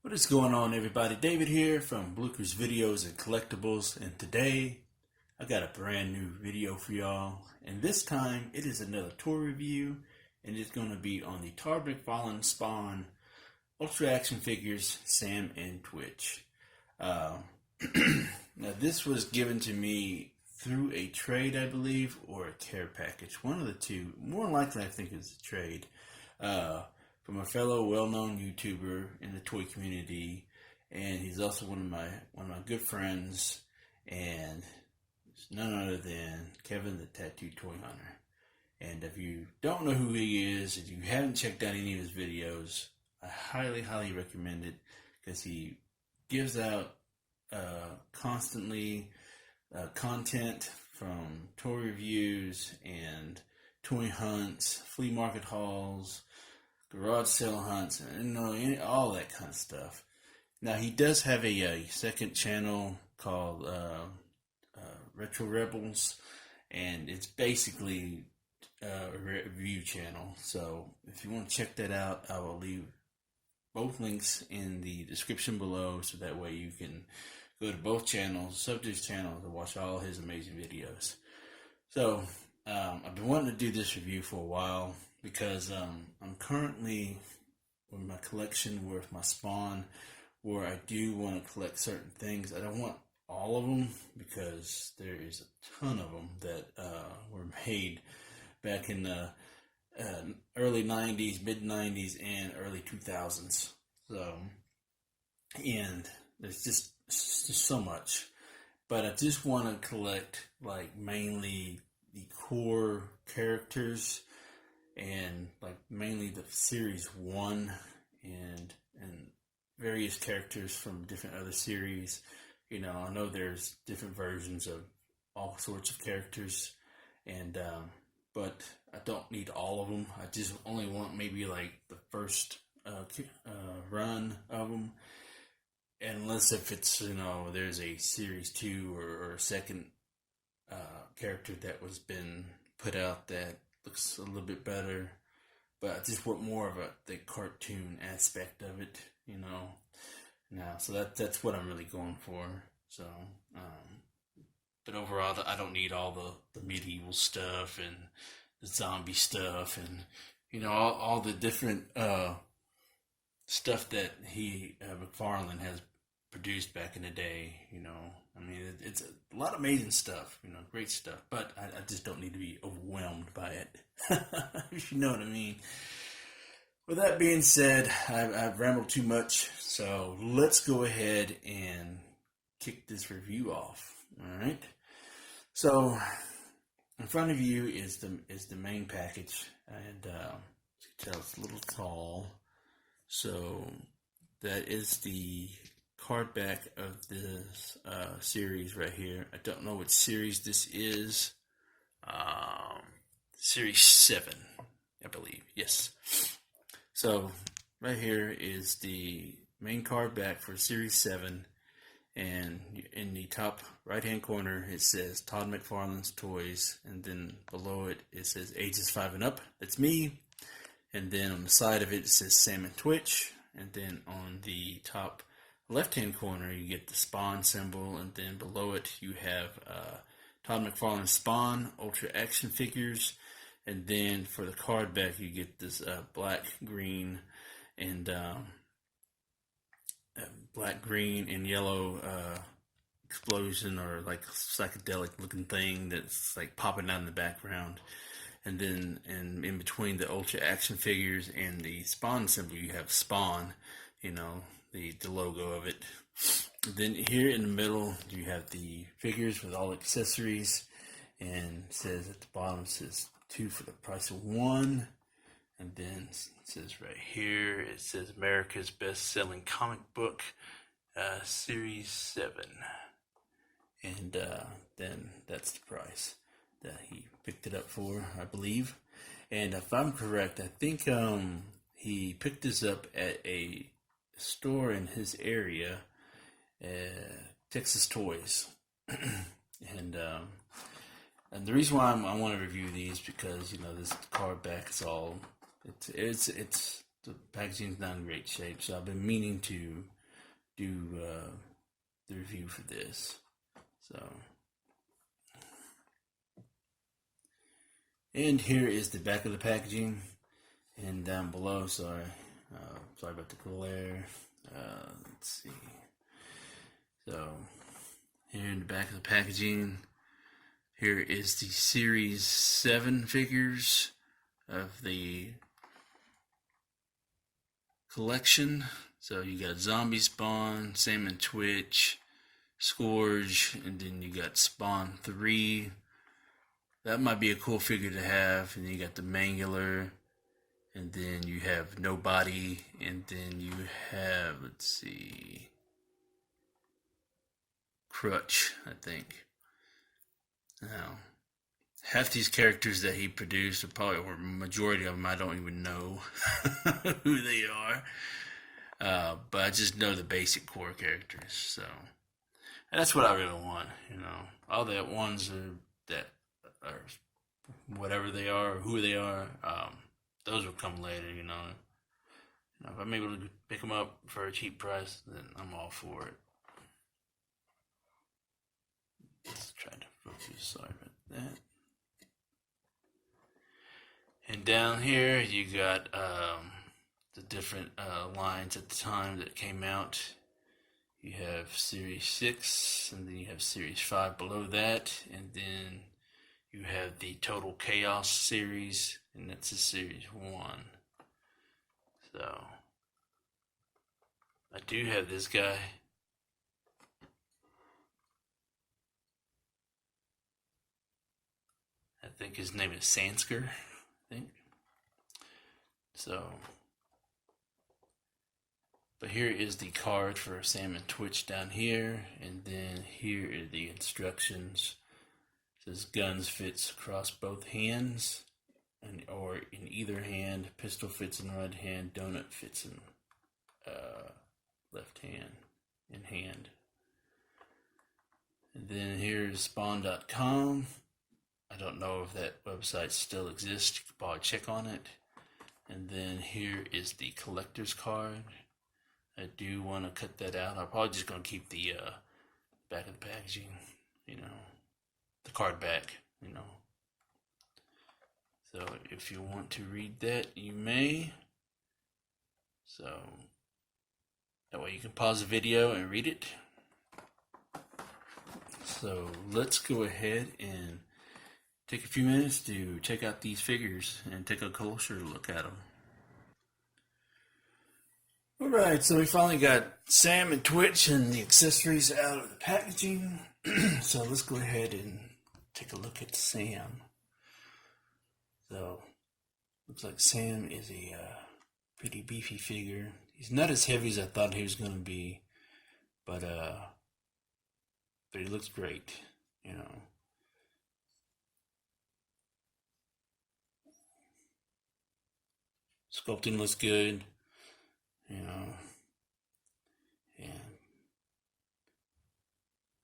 What is going on, everybody? David here from Bluckers Videos and Collectables, and today I got a brand new video for y'all. And this time it is another toy review, and it's going to be on the MacFarlane Spawn Ultra Action Figures Sam and Twitch. Now this was given to me through a trade, I believe, or a care package. One of the two. More likely, I think it's a trade. From a fellow well-known YouTuber in the toy community, and he's also one of my good friends, and it's none other than Kevin the Tattoo Toy Hunter. And if you don't know who he is, if you haven't checked out any of his videos, I highly recommend it, because he gives out constantly content from toy reviews and toy hunts, flea market hauls, garage sale hunts, and all that kind of stuff. Now, he does have a second channel called Retro Rebels, and it's basically a review channel. So if you want to check that out, I will leave both links in the description below, so that way you can go to both channels, subject channels, and watch all his amazing videos. So I've been wanting to do this review for a while, because I'm currently with my collection with my Spawn, where I do want to collect certain things. I don't want all of them, because there is a ton of them that were made back in the early 90s, mid 90s, and early 2000s. So, and there's just so much. But I just want to collect, like, mainly the core characters, and like mainly the series 1 and various characters from different other series. I know there's different versions of all sorts of characters, and but I don't need all of them. I just only want maybe like the first run of them, unless if it's there's a series 2 or a second character that was been put out that looks a little bit better, but I just want more of the cartoon aspect of it, now. So that's what I'm really going for. So, but overall, I don't need all the medieval stuff and the zombie stuff, and all the different stuff that MacFarlane has produced back in the day. I mean, it's a lot of amazing stuff, great stuff, but I just don't need to be overwhelmed by it, if you know what I mean. With that being said, I've rambled too much, so let's go ahead and kick this review off. All right. So in front of you is the main package, and as you can tell, it's a little tall. So that is the card back of this series right here. I don't know what series this is. Series 7, I believe. Yes. So right here is the main card back for Series 7, and in the top right hand corner it says Todd MacFarlane's Toys, and then below it says ages 5 and up. That's me. And then on the side of it says Sam and Twitch, and then on the top left hand corner you get the Spawn symbol, and then below it you have Todd MacFarlane Spawn Ultra Action Figures, and then for the card back you get this black, green, and yellow explosion, or like psychedelic looking thing that's like popping out in the background. And then in between the Ultra Action Figures and the Spawn symbol you have Spawn, the logo of it. Then here in the middle you have the figures with all accessories, and it says at the bottom, it says 2 for the price of 1. And then it says right here, it says America's best-selling comic book, Series 7. And then that's the price that he picked it up for, I believe. And if I'm correct, I think he picked this up at a store in his area, Texas Toys. And the reason why I want to review these, because this card back is all it's the packaging's not in great shape, so I've been meaning to do the review for this. So, and here is the back of the packaging, and down below, sorry about the glare. Let's see. So, here in the back of the packaging, here is the Series 7 figures of the collection. So you got Zombie Spawn, Salmon Twitch, Scourge, and then you got Spawn 3. That might be a cool figure to have. And then you got the Mangler, and then you have Nobody, and then you have, let's see, Crutch, I think. Now, half these characters that he produced, or majority of them, I don't even know who they are. But I just know the basic core characters. So, and that's what I really want. All the ones that are whatever they are, or who they are, those will come later. If I'm able to pick them up for a cheap price, then I'm all for it. Let's try to focus. Sorry about that. And down here, you got the different lines at the time that came out. You have Series 6, and then you have Series 5 below that, and then you have the Total Chaos series, and that's a Series 1. So, I do have this guy. I think his name is Sansker, I think. So, but here is the card for Salmon Twitch down here, and then here are the instructions. It says guns fits across both hands, or in either hand. Pistol fits in right hand. Donut fits in left hand. In hand. And then here's Spawn.com. I don't know if that website still exists. You could probably check on it. And then here is the collector's card. I do want to cut that out. I'm probably just going to keep the back of the packaging, the card back, So if you want to read that, you may. So that way you can pause the video and read it. So let's go ahead and take a few minutes to check out these figures and take a closer look at them. Alright, so we finally got Sam and Twitch and the accessories out of the packaging. So let's go ahead and take a look at Sam. So, looks like Sam is a pretty beefy figure. He's not as heavy as I thought he was going to be, but he looks great, Sculpting looks good, and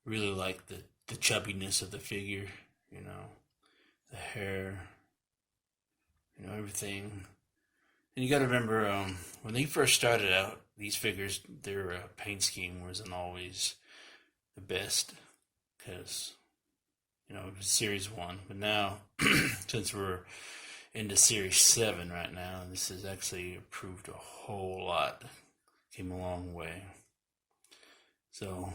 really like the chubbiness of the figure, the hair, everything. And you got to remember, when they first started out, these figures, their paint scheme wasn't always the best, because it was Series 1. But now, since we're into Series 7 right now, this has actually improved a whole lot. Came a long way. So,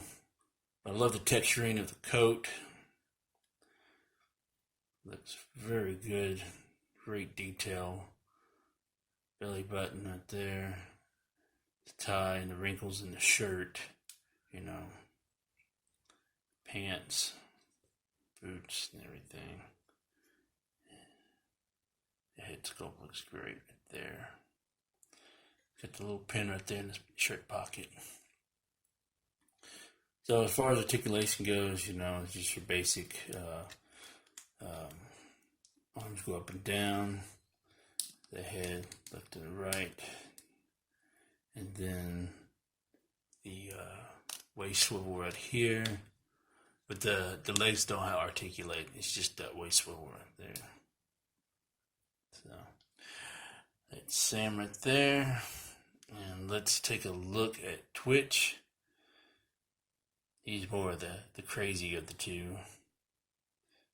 I love the texturing of the coat. Looks very good. Great detail. Belly button right there. The tie and the wrinkles in the shirt. Pants. Boots and everything. The head sculpt looks great right there. Got the little pin right there in the shirt pocket. So as far as articulation goes, it's just your basic arms go up and down, the head left to the right, and then the waist swivel right here. But the legs don't articulate. It's just that waist swivel right there. So That's Sam right there. And let's take a look at Twitch. He's more the crazy of the two.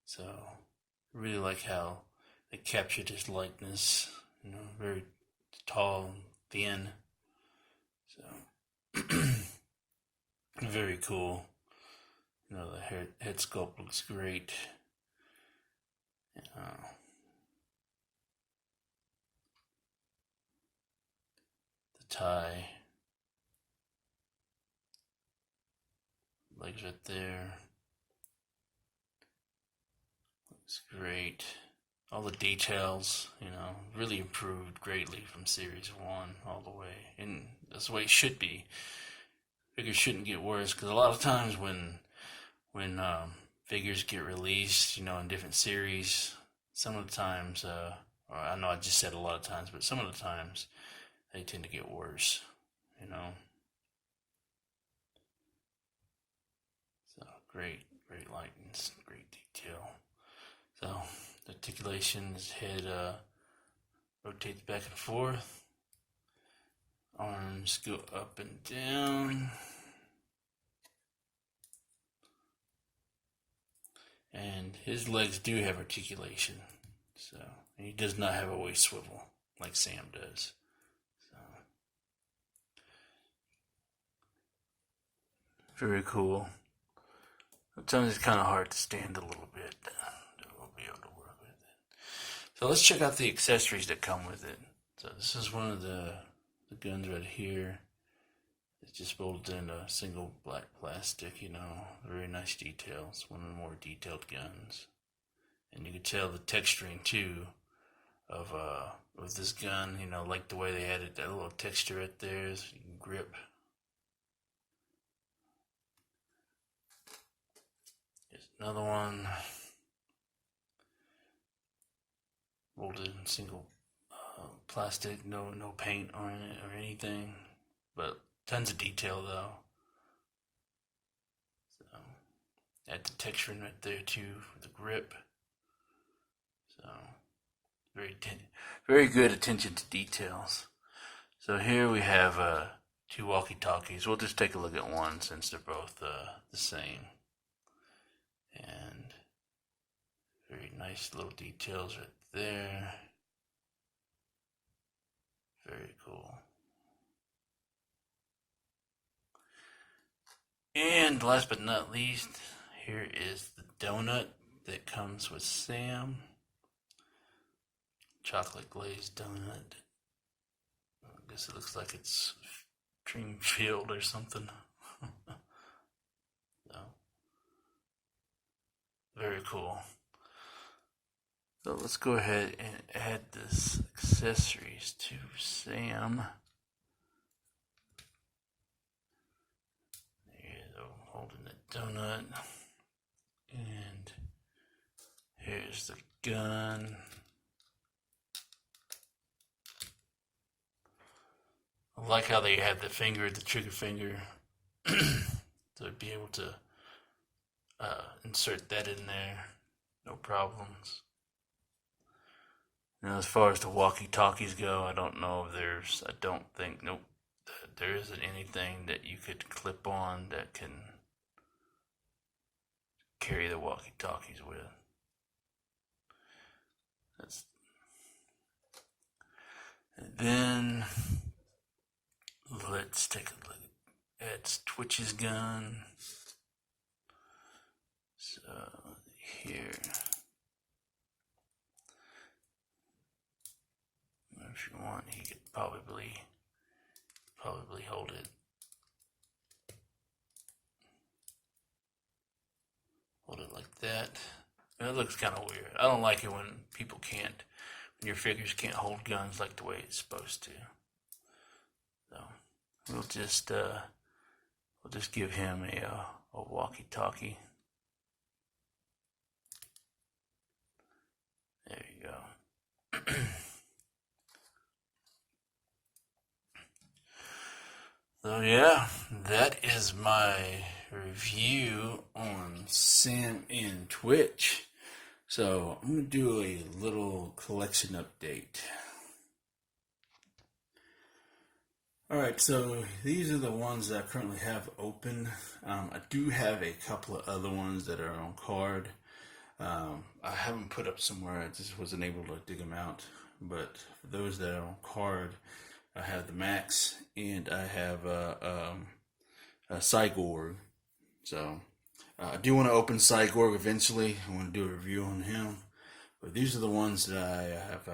So, really like how they captured his likeness. You know, very tall and thin. So, very cool. You know, the head sculpt looks great. The tie. Legs right there. Looks great. All the details, you know, really improved greatly from Series 1 all the way. And that's the way it should be. Figures shouldn't get worse, because a lot of times when figures get released, you know, in different series, some of the times, or I know I just said a lot of times, but some of the times they tend to get worse, you know. So great likeness, great detail. So the articulation, his head rotates back and forth. Arms go up and down. And his legs do have articulation. So he does not have a waist swivel like Sam does. So very cool. Sometimes it's kind of hard to stand a little bit. We'll be able to work with it. So let's check out the accessories that come with it. So this is one of the guns right here. It's just bolted in a single black plastic, you know, very nice details. One of the more detailed guns. And you can tell the texturing too of this gun, you know, like the way they added that little texture right there, so you can grip. Here's another one. Molded in single plastic, no paint on it or anything, but tons of detail though. So add the texturing right there too for the grip. So very good attention to details. So here we have two walkie-talkies. We'll just take a look at one since they're both the same. And very nice little details right there. Very cool. And last but not least, here is the donut that comes with Sam. Chocolate glazed donut. I guess it looks like it's Dream Field or something. So, very cool. So let's go ahead and add this accessories to Sam. There you go, holding the donut. And here's the gun. I like how they have the trigger finger, to be able to insert that in there, no problems. Now, as far as the walkie-talkies go, I don't know if nope, there isn't anything that you could clip on that can carry the walkie-talkies with. And then let's take a look at Twitch's gun. So here, if you want, he could probably hold it. Hold it like that. And it looks kind of weird. I don't like it when your figures can't hold guns like the way it's supposed to. So we'll just give him a walkie-talkie. There you go. So yeah, that is my review on Sam and Twitch. So I'm going to do a little collection update. Alright, so these are the ones that I currently have open. I do have a couple of other ones that are on card. I haven't put up somewhere, I just wasn't able to dig them out. But for those that are on card, I have the Max and I have a Cyborg. So I do want to open Cyborg eventually. I want to do a review on him. But these are the ones that I have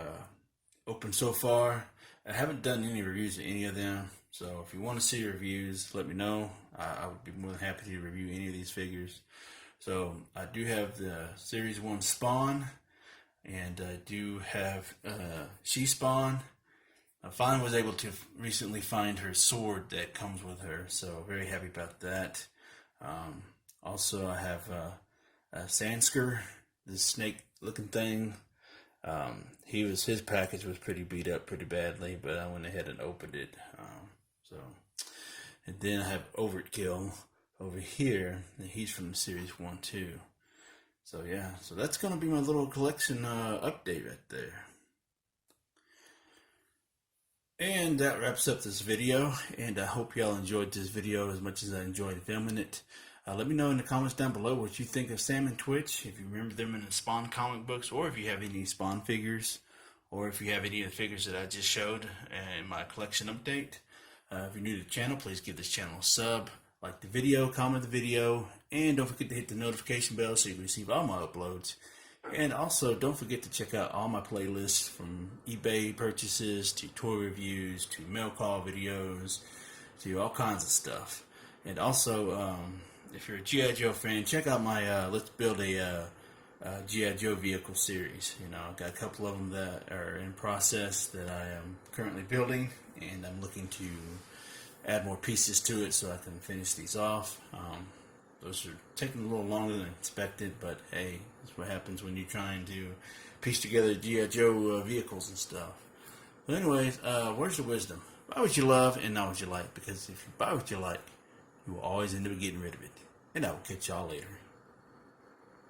opened so far. I haven't done any reviews of any of them, so if you want to see reviews, let me know. I would be more than happy to review any of these figures. So I do have the Series 1 Spawn, and I do have She-Spawn. I finally was able to recently find her sword that comes with her, so very happy about that. Also, I have Sansker, this snake-looking thing. His package was pretty beat up pretty badly, but I went ahead and opened it. And then I have Overkill over here, and he's from the Series 1 too. So yeah, so that's gonna be my little collection update right there. And that wraps up this video, and I hope y'all enjoyed this video as much as I enjoyed filming it. Let me know in the comments down below what you think of Sam and Twitch, if you remember them in the Spawn comic books, or if you have any Spawn figures, or if you have any of the figures that I just showed in my collection update. If you're new to the channel, please give this channel a sub, like the video, comment the video, and don't forget to hit the notification bell so you can receive all my uploads. And also, don't forget to check out all my playlists, from eBay purchases to toy reviews to mail call videos to all kinds of stuff. And also, if you're a G.I. Joe fan, check out my Let's Build a G.I. Joe vehicle series. You know, I've got a couple of them that are in process that I am currently building, and I'm looking to add more pieces to it so I can finish these off. Those are taking a little longer than expected, but hey, that's what happens when you're trying to piece together G.I. Joe vehicles and stuff. But anyways, words of wisdom. Buy what you love and not what you like, because if you buy what you like, you will always end up getting rid of it. And I will catch y'all later.